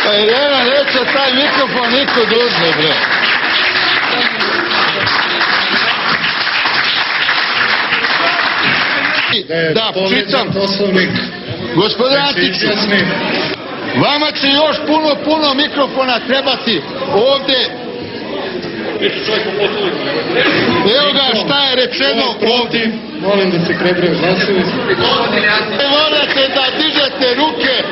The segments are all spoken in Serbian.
Pa Irena, neće taj mikrofon niko da uzme, bre. Da, čitam. Gospodin Antiću, vama će još puno mikrofona trebati ovde. Evo ga šta je rečeno ovdje. Molim da se krebraju glasovi. Morate da dižete ruke.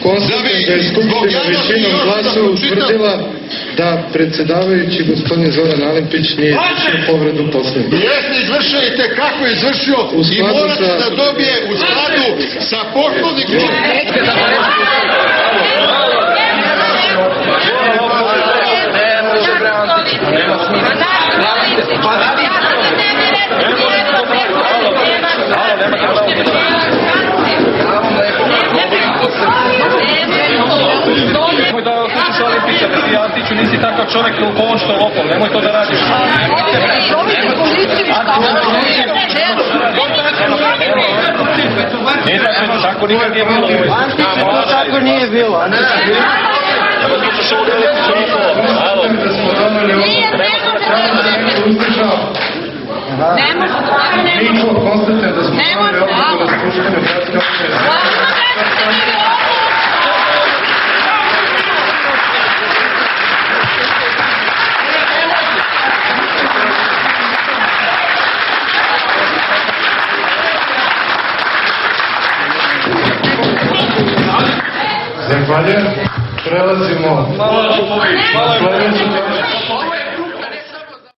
Konstatujem da je Skupština većinom glasova utvrdila da predsedavajući gospodin Zoran Alimpić nije izvršio povredu Poslovnika. Jeste izvršio i tekako izvršio i morate da dobije u skladu sa Poslovnikom. Nemoj da slučiš Olimpića, da ti Antiću nisi takav čovjek ko on što lopov, nemoj to da radiš. Tako nikad nije bilo. Tako nije bilo. Ne može tako, niko konstatujem da smo doneli odluku da Skupštine gradske opštine. Zahvaljujem. Prelazimo na sledeću točku.